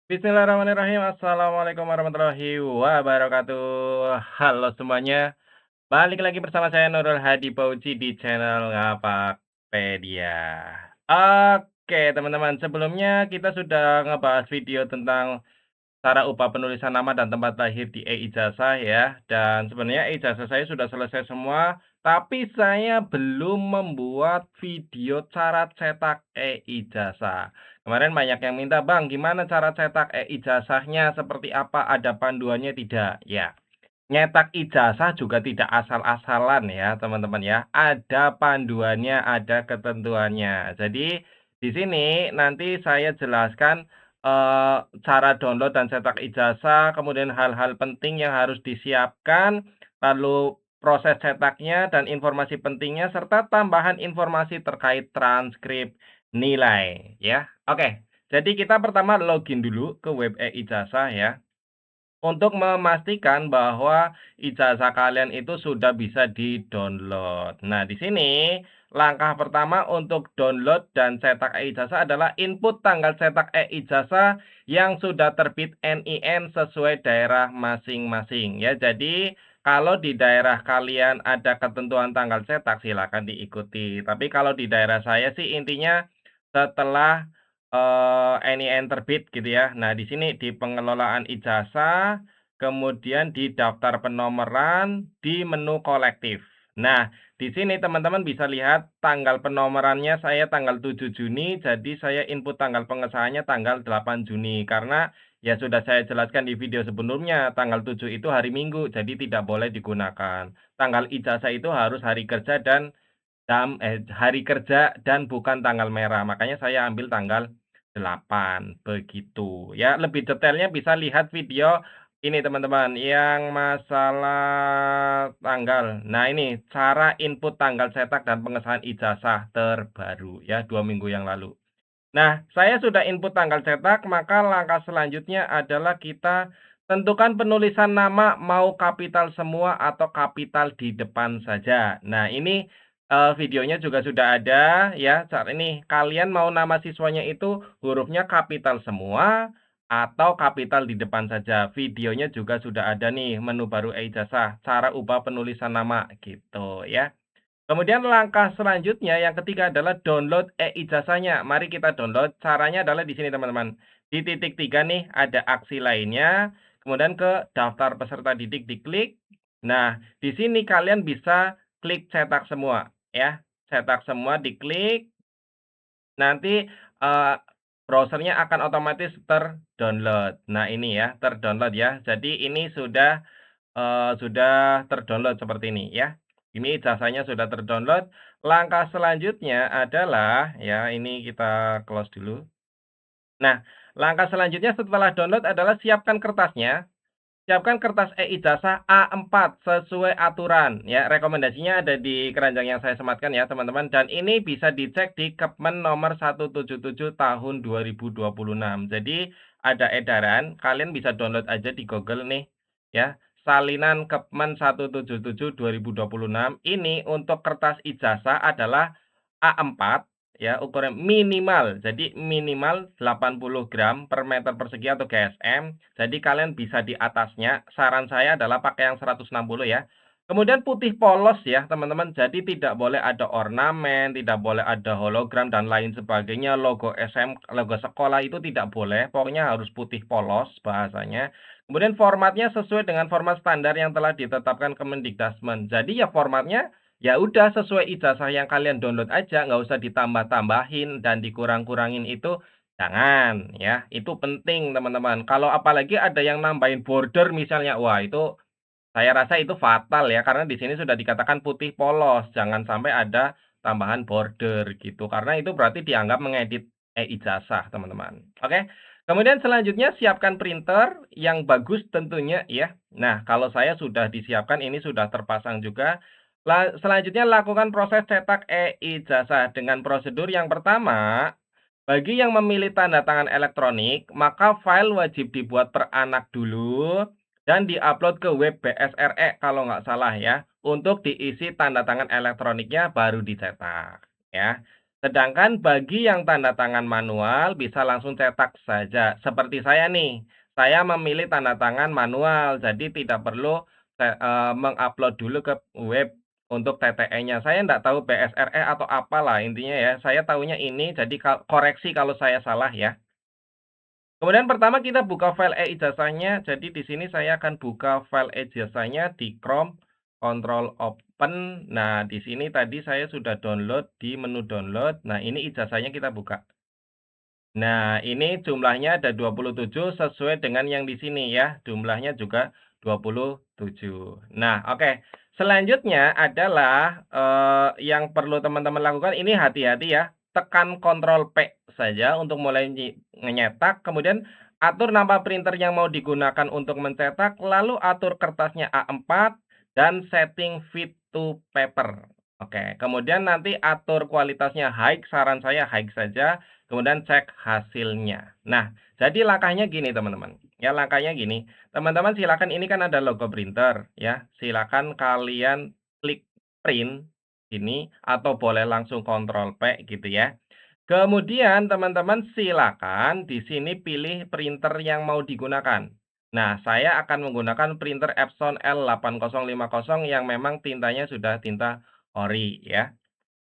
Bismillahirrahmanirrahim. Assalamualaikum warahmatullahi wabarakatuh. Halo semuanya, balik lagi bersama saya Nurul Hadi Pauci di channel Ngapakpedia. Oke teman-teman, sebelumnya kita sudah ngebahas video tentang cara ubah penulisan nama dan tempat lahir di e-ijazah ya. Dan sebenarnya e-ijazah saya sudah selesai semua, tapi saya belum membuat video cara cetak e-ijazah. Kemarin banyak yang minta, "Bang, gimana cara cetak e-ijazahnya? Seperti apa? Ada panduannya tidak?" Ya, nyetak ijazah juga tidak asal-asalan ya, teman-teman ya. Ada panduannya, ada ketentuannya. Jadi di sini nanti saya jelaskan cara download dan cetak ijazah, kemudian hal-hal penting yang harus disiapkan, lalu proses cetaknya dan informasi pentingnya serta tambahan informasi terkait transkrip nilai ya. Oke, jadi kita pertama login dulu ke web e-ijazah ya. Untuk memastikan bahwa ijazah kalian itu sudah bisa di-download. Nah, di sini langkah pertama untuk download dan cetak e-ijazah adalah input tanggal cetak e-ijazah yang sudah terbit NIN sesuai daerah masing-masing ya. Jadi, kalau di daerah kalian ada ketentuan tanggal cetak silakan diikuti. Tapi kalau di daerah saya sih intinya setelah NIN terbit gitu ya. Nah, di sini di pengelolaan ijazah, kemudian di daftar penomoran, di menu kolektif. Nah, di sini teman-teman bisa lihat tanggal penomorannya saya tanggal 7 Juni, jadi saya input tanggal pengesahannya tanggal 8 Juni. Karena ya sudah saya jelaskan di video sebelumnya, tanggal 7 itu hari Minggu, jadi tidak boleh digunakan. Tanggal ijazah itu harus hari kerja dan hari kerja dan bukan tanggal merah, makanya saya ambil tanggal 8 begitu ya. Lebih detailnya bisa lihat video ini teman-teman, yang masalah tanggal. Nah ini, cara input tanggal cetak dan pengesahan ijazah terbaru ya, 2 minggu yang lalu. Nah, saya sudah input tanggal cetak, maka langkah selanjutnya adalah kita tentukan penulisan nama mau kapital semua atau kapital di depan saja. Nah, ini videonya juga sudah ada ya. Saat ini kalian mau nama siswanya itu hurufnya kapital semua atau kapital di depan saja. Videonya juga sudah ada nih, menu baru e-ijazah, cara ubah penulisan nama gitu ya. Kemudian langkah selanjutnya yang ketiga adalah download e-ijazahnya. Mari kita download. Caranya adalah di sini teman-teman. Di titik 3 nih ada aksi lainnya. Kemudian ke daftar peserta didik diklik. Nah, di sini kalian bisa klik cetak semua ya. Cetak semua diklik. Nanti browsernya akan otomatis terdownload. Nah, ini ya, terdownload ya. Jadi ini sudah terdownload seperti ini ya. Ini ijazahnya sudah terdownload. Langkah selanjutnya adalah ya ini kita close dulu. Nah, langkah selanjutnya setelah download adalah siapkan kertasnya. Siapkan kertas e-ijazah A4 sesuai aturan ya. Rekomendasinya ada di keranjang yang saya sematkan ya, teman-teman. Dan ini bisa dicek di Kepmen nomor 177 tahun 2026. Jadi ada edaran, kalian bisa download aja di Google nih ya. Salinan Kepmen 177 2026 ini untuk kertas ijazah adalah A4 ya, ukuran minimal. Jadi minimal 80 gram per meter persegi atau GSM. Jadi kalian bisa di atasnya. Saran saya adalah pakai yang 160 ya. Kemudian putih polos ya, teman-teman. Jadi tidak boleh ada ornamen, tidak boleh ada hologram dan lain sebagainya. Logo logo sekolah itu tidak boleh. Pokoknya harus putih polos bahasanya. Kemudian formatnya sesuai dengan format standar yang telah ditetapkan Kemendikbudristek. Jadi ya formatnya ya udah sesuai ijazah yang kalian download aja, nggak usah ditambah-tambahin dan dikurang-kurangin itu jangan ya. Itu penting teman-teman. Kalau apalagi ada yang nambahin border misalnya, wah itu saya rasa itu fatal ya, karena di sini sudah dikatakan putih polos, jangan sampai ada tambahan border gitu, karena itu berarti dianggap mengedit e-ijazah teman-teman. Oke, kemudian selanjutnya siapkan printer yang bagus tentunya ya. Nah, kalau saya sudah disiapkan, ini sudah terpasang juga. Selanjutnya lakukan proses cetak e-ijazah dengan prosedur yang pertama, bagi yang memilih tanda tangan elektronik, maka file wajib dibuat per anak dulu dan diupload ke web BSRE kalau nggak salah ya, untuk diisi tanda tangan elektroniknya baru dicetak ya. Sedangkan bagi yang tanda tangan manual bisa langsung cetak saja. Seperti saya nih, saya memilih tanda tangan manual, jadi tidak perlu mengupload dulu ke web untuk TTE-nya. Saya enggak tahu BSRE atau apalah intinya ya, saya tahunya ini, jadi koreksi kalau saya salah ya. Kemudian pertama kita buka file e-ijazahnya. Jadi di sini saya akan buka file e-ijazahnya di Chrome, Control Open. Nah, di sini tadi saya sudah download di menu download. Nah, ini ijazahnya kita buka. Nah, ini jumlahnya ada 27 sesuai dengan yang di sini ya. Jumlahnya juga 27. Nah, oke. Selanjutnya adalah yang perlu teman-teman lakukan ini hati-hati ya. Tekan Ctrl P saja untuk mulai menyetak. Kemudian atur nama printer yang mau digunakan untuk mencetak. Lalu atur kertasnya A4 dan setting fit to paper. Oke, kemudian nanti atur kualitasnya high. Saran saya high saja. Kemudian cek hasilnya. Nah, jadi langkahnya gini teman-teman. Ya, langkahnya gini. Teman-teman silakan ini kan ada logo printer ya. Silakan kalian klik print ini atau boleh langsung Ctrl P gitu ya. Kemudian teman-teman silakan di sini pilih printer yang mau digunakan. Nah, saya akan menggunakan printer Epson L8050 yang memang tintanya sudah tinta ori ya.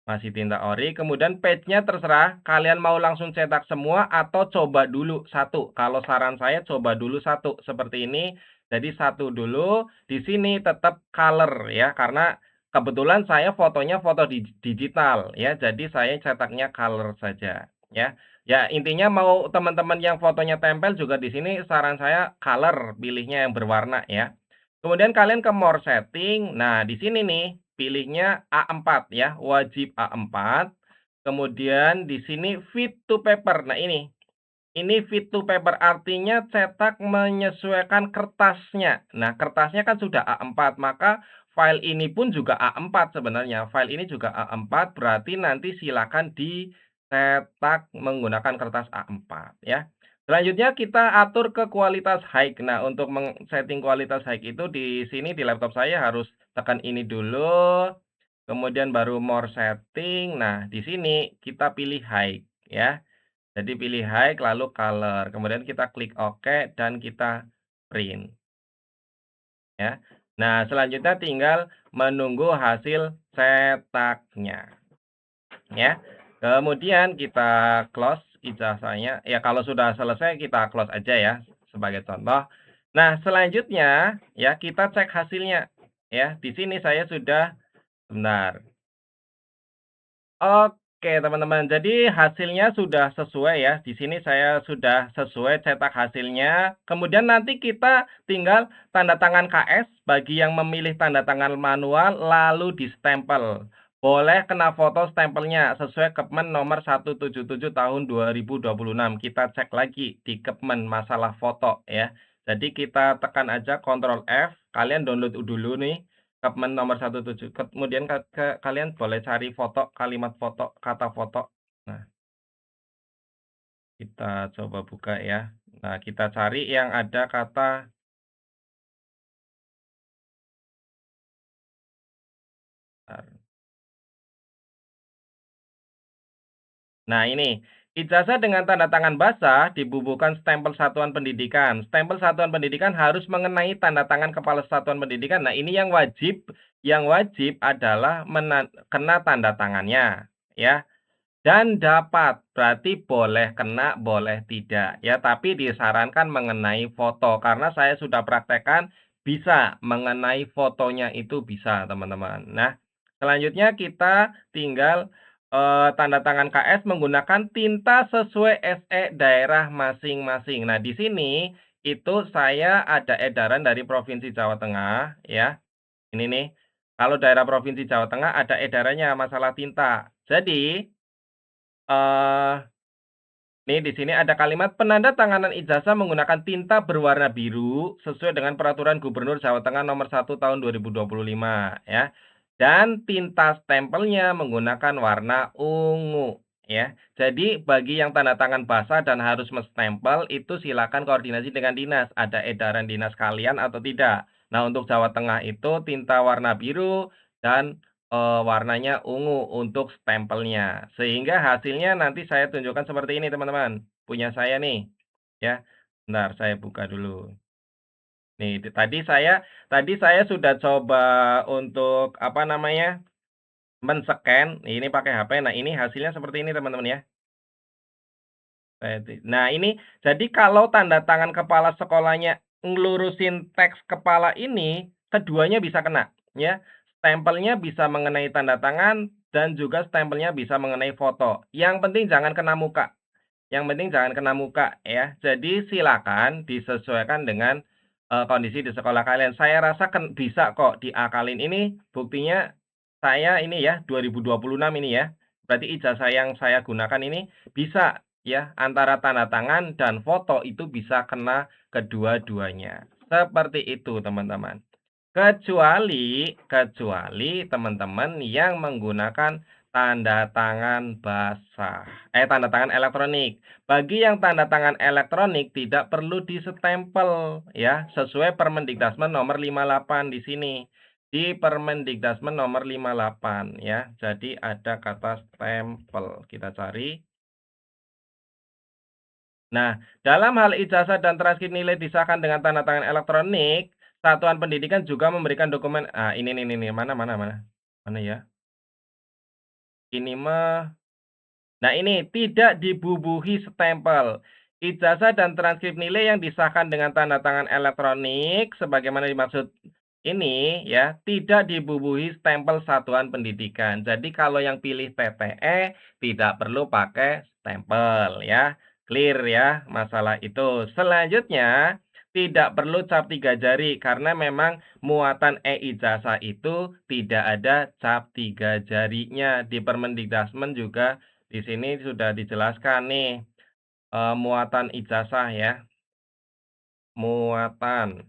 Masih tinta ori, kemudian page-nya terserah, kalian mau langsung cetak semua atau coba dulu satu. Kalau saran saya coba dulu satu, seperti ini. Jadi satu dulu, di sini tetap color ya, karena kebetulan saya fotonya foto digital ya, jadi saya cetaknya color saja ya. Ya, intinya mau teman-teman yang fotonya tempel juga di sini saran saya color, pilihnya yang berwarna ya. Kemudian kalian ke more setting. Nah, di sini nih pilihnya A4 ya, wajib A4. Kemudian di sini fit to paper. Nah, ini fit to paper artinya cetak menyesuaikan kertasnya. Nah, kertasnya kan sudah A4, maka file ini pun juga A4 sebenarnya. File ini juga A4, berarti nanti silakan dicetak menggunakan kertas A4 ya. Selanjutnya kita atur ke kualitas high. Nah, untuk setting kualitas high itu di sini di laptop saya harus tekan ini dulu, kemudian baru more setting. Nah, di sini kita pilih high ya. Jadi pilih high lalu color. Kemudian kita klik OK dan kita print ya. Nah, selanjutnya tinggal menunggu hasil cetaknya ya. Kemudian kita close ijazahnya. Ya, kalau sudah selesai kita close aja ya sebagai contoh. Nah, selanjutnya ya kita cek hasilnya ya. Di sini saya sudah benar. Oke, teman-teman. Jadi hasilnya sudah sesuai ya. Di sini saya sudah sesuai cetak hasilnya. Kemudian nanti kita tinggal tanda tangan KS bagi yang memilih tanda tangan manual lalu distempel. Boleh kena foto stempelnya sesuai Kepmen nomor 177 tahun 2026. Kita cek lagi di Kepmen masalah foto ya. Jadi kita tekan aja Ctrl F, kalian download dulu nih Kepmen nomor 17. Kemudian kalian boleh cari foto, kalimat foto, kata foto. Nah, kita coba buka ya. Nah, kita cari yang ada kata. Nah, ini. Ijazah dengan tanda tangan basah dibubuhkan stempel satuan pendidikan. Stempel satuan pendidikan harus mengenai tanda tangan kepala satuan pendidikan. Nah, ini yang wajib. Yang wajib adalah kena tanda tangannya. Ya. Dan dapat, berarti boleh kena, boleh tidak. Ya, tapi disarankan mengenai foto. Karena saya sudah praktekkan, bisa mengenai fotonya itu bisa, teman-teman. Nah, selanjutnya kita tinggal tanda tangan KS menggunakan tinta sesuai SE daerah masing-masing. Nah, di sini itu saya ada edaran dari Provinsi Jawa Tengah, ya. Ini nih, kalau daerah Provinsi Jawa Tengah ada edarannya masalah tinta. Jadi, eh nih di sini ada kalimat penandatanganan ijazah menggunakan tinta berwarna biru sesuai dengan peraturan Gubernur Jawa Tengah nomor 1 tahun 2025 ya. Dan tinta stempelnya menggunakan warna ungu ya. Jadi bagi yang tanda tangan basah dan harus menstempel itu silakan koordinasi dengan dinas. Ada edaran dinas kalian atau tidak. Nah, untuk Jawa Tengah itu tinta warna biru dan warnanya ungu untuk stempelnya. Sehingga hasilnya nanti saya tunjukkan seperti ini teman-teman, punya saya nih, ya. Bentar saya buka dulu. Nih, tadi saya sudah coba untuk, apa namanya, men-scan, ini pakai HP. Nah, ini hasilnya seperti ini teman-teman ya. Nah, ini jadi kalau tanda tangan kepala sekolahnya ngelurusin teks kepala ini, keduanya bisa kena, ya. Stempelnya bisa mengenai tanda tangan dan juga stempelnya bisa mengenai foto. Yang penting jangan kena muka. Yang penting jangan kena muka ya. Jadi silakan disesuaikan dengan, kondisi di sekolah kalian. Saya rasa bisa kok diakalin. Ini buktinya saya ini ya 2026 ini ya. Berarti ijazah yang saya gunakan ini bisa ya, antara tanda tangan dan foto itu bisa kena kedua-duanya. Seperti itu teman-teman. Kecuali teman-teman yang menggunakan tanda tangan basah, tanda tangan elektronik. Bagi yang tanda tangan elektronik tidak perlu distempel ya, sesuai Permendikbud nomor 58 di sini. Di Permendikbud nomor 58 ya. Jadi ada kata stempel. Kita cari. Nah, dalam hal ijazah dan transkrip nilai disahkan dengan tanda tangan elektronik, Satuan Pendidikan juga memberikan dokumen ini, mana mana mana? Mana ya? Ini mah nah ini, tidak dibubuhi stempel. Ijazah dan transkrip nilai yang disahkan dengan tanda tangan elektronik sebagaimana dimaksud ini ya, tidak dibubuhi stempel satuan pendidikan. Jadi kalau yang pilih PTE tidak perlu pakai stempel ya. Clear ya masalah itu. Selanjutnya, tidak perlu cap 3 jari karena memang muatan e-ijazah itu tidak ada cap 3 jarinya. Di Permendikbud juga di sini sudah dijelaskan nih, muatan ijazah ya, muatan.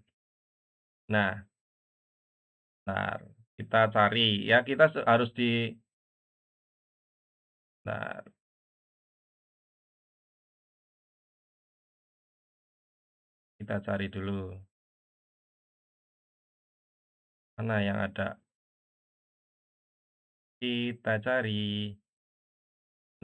Nah, bentar, kita cari ya, kita harus bentar, kita cari dulu, mana yang ada, kita cari.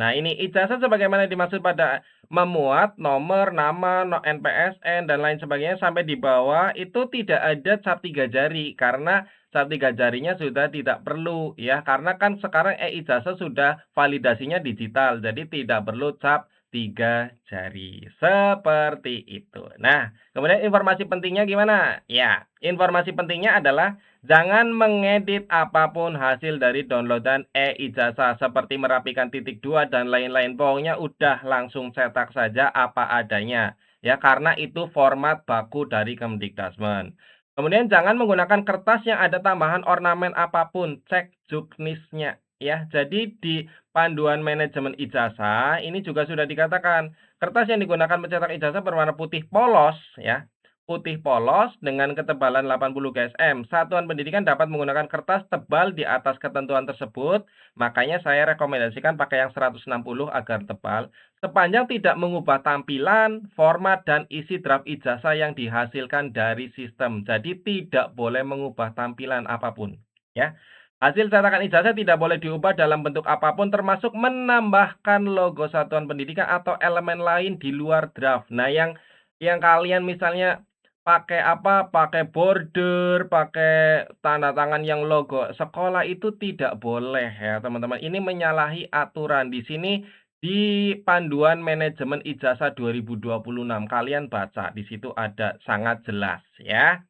Nah, ini ijazah sebagaimana dimaksud pada memuat nomor, nama, NPSN, dan lain sebagainya sampai di bawah itu tidak ada cap 3 jari karena cap 3 jarinya sudah tidak perlu ya karena kan sekarang e-ijazah sudah validasinya digital jadi tidak perlu cap 3 jari. Seperti itu. Nah, kemudian informasi pentingnya gimana? Ya, informasi pentingnya adalah jangan mengedit apapun hasil dari downloadan e-ijazah seperti merapikan titik dua dan lain-lain. Pokoknya udah langsung cetak saja apa adanya. Ya, karena itu format baku dari Kemdikbud. Kemudian jangan menggunakan kertas yang ada tambahan ornamen apapun. Cek juknisnya. Ya, jadi di panduan manajemen ijazah ini juga sudah dikatakan kertas yang digunakan mencetak ijazah berwarna putih polos ya, putih polos dengan ketebalan 80 GSM. Satuan pendidikan dapat menggunakan kertas tebal di atas ketentuan tersebut, makanya saya rekomendasikan pakai yang 160 agar tebal, sepanjang tidak mengubah tampilan, format, dan isi draft ijazah yang dihasilkan dari sistem. Jadi tidak boleh mengubah tampilan apapun. Ya. Hasil cetakan ijazah tidak boleh diubah dalam bentuk apapun termasuk menambahkan logo satuan pendidikan atau elemen lain di luar draft. Nah, yang kalian misalnya pakai apa, pakai border, pakai tanda tangan yang logo sekolah itu tidak boleh ya, teman-teman. Ini menyalahi aturan. Di sini di Panduan Manajemen Ijazah 2026. Kalian baca, di situ ada sangat jelas ya.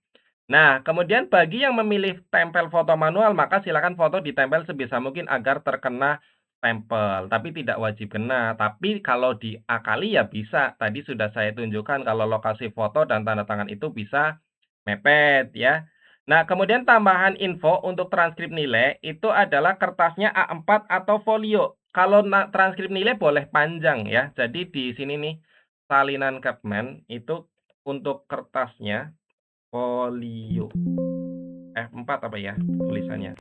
Nah, kemudian bagi yang memilih tempel foto manual, maka silakan foto ditempel sebisa mungkin agar terkena stempel, tapi tidak wajib kena. Tapi kalau diakali ya bisa. Tadi sudah saya tunjukkan kalau lokasi foto dan tanda tangan itu bisa mepet ya. Nah, kemudian tambahan info untuk transkrip nilai itu adalah kertasnya A4 atau folio. Kalau transkrip nilai boleh panjang ya. Jadi di sini nih salinan Kepmen itu untuk kertasnya folio. F4 apa ya tulisannya?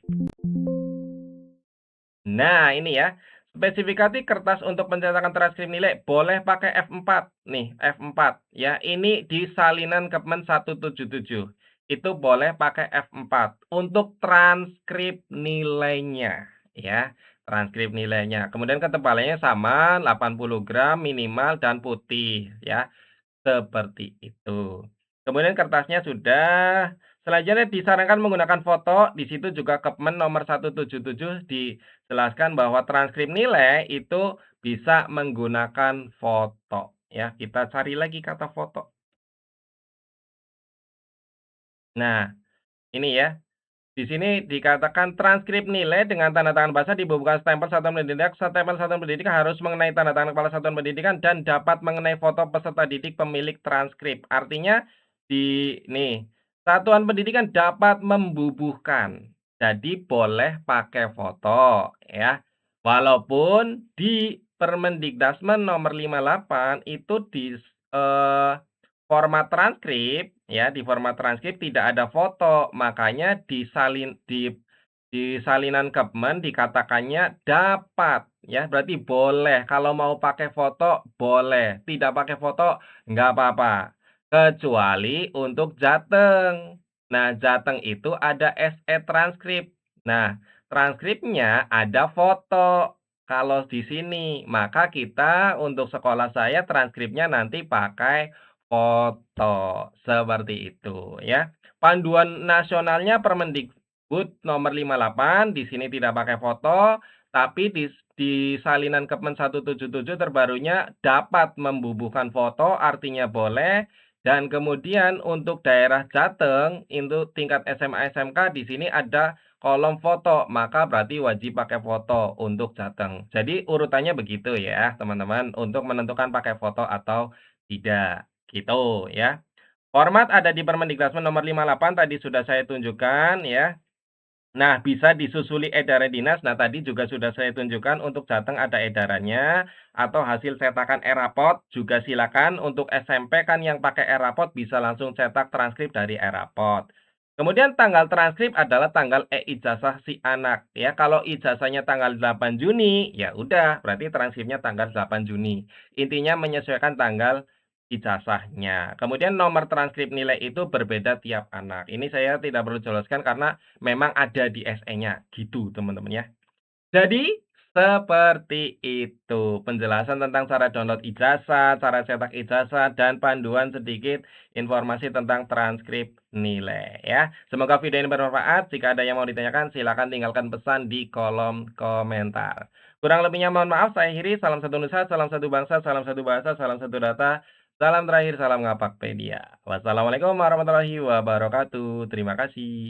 Nah, ini ya. Spesifikasi kertas untuk pencetakan transkrip nilai boleh pakai F4. Nih, F4 ya. Ini di salinan Kepmen 177. itu boleh pakai F4 untuk transkrip nilainya, ya, transkrip nilainya. Kemudian ketebalannya sama 80 gram minimal dan putih, ya, seperti itu. Kemudian kertasnya sudah, selanjutnya disarankan menggunakan foto, di situ juga Kepmen nomor 177 dijelaskan bahwa transkrip nilai itu bisa menggunakan foto, ya. Kita cari lagi kata foto. Nah, ini ya. Di sini dikatakan transkrip nilai dengan tanda tangan basah dibubuhkan stempel satuan pendidikan. Stempel satuan pendidikan harus mengenai tanda tangan kepala satuan pendidikan dan dapat mengenai foto peserta didik pemilik transkrip. Artinya di nih, satuan pendidikan dapat membubuhkan. Jadi boleh pakai foto ya. Walaupun di Permendikdasmen nomor 58 itu di eh, format transkrip, ya, di format transkrip tidak ada foto, makanya di salinan Kepmen dikatakannya dapat, ya, berarti boleh. Kalau mau pakai foto, boleh. Tidak pakai foto, nggak apa-apa. Kecuali untuk Jateng. Nah, Jateng itu ada SE transkrip. Nah, transkripnya ada foto. Kalau di sini, maka kita untuk sekolah saya transkripnya nanti pakai foto, seperti itu ya. Panduan nasionalnya Permendikbud nomor 58, di sini tidak pakai foto, tapi di salinan Kepmen 177 terbarunya dapat membubuhkan foto, artinya boleh. Dan kemudian untuk daerah Jateng, itu tingkat SMA SMK di sini ada kolom foto, maka berarti wajib pakai foto untuk Jateng. Jadi urutannya begitu ya, teman-teman, untuk menentukan pakai foto atau tidak. Gitu ya. Format ada di Permendikbud nomor 58 tadi sudah saya tunjukkan ya. Nah, bisa disusuli edaran dinas. Nah, tadi juga sudah saya tunjukkan untuk Jateng ada edarannya atau hasil cetakan e-rapot juga silakan. Untuk SMP kan yang pakai e-rapot bisa langsung cetak transkrip dari e-rapot. Kemudian tanggal transkrip adalah tanggal e-ijazah si anak ya. Kalau ijazahnya tanggal 8 Juni, ya udah berarti transkripnya tanggal 8 Juni. Intinya menyesuaikan tanggal ijazahnya. Kemudian nomor transkrip nilai itu berbeda tiap anak. Ini saya tidak perlu jelaskan karena memang ada di SE-nya, gitu teman-teman ya. Jadi, seperti itu penjelasan tentang cara download ijazah, cara cetak ijazah, dan panduan sedikit informasi tentang transkrip nilai ya. Semoga video ini bermanfaat. Jika ada yang mau ditanyakan, silakan tinggalkan pesan di kolom komentar. Kurang lebihnya mohon maaf, saya akhiri. Salam satu nusa, salam satu bangsa, salam satu bahasa, salam satu data. Salam terakhir, salam Ngapakpedia. Wassalamualaikum warahmatullahi wabarakatuh. Terima kasih.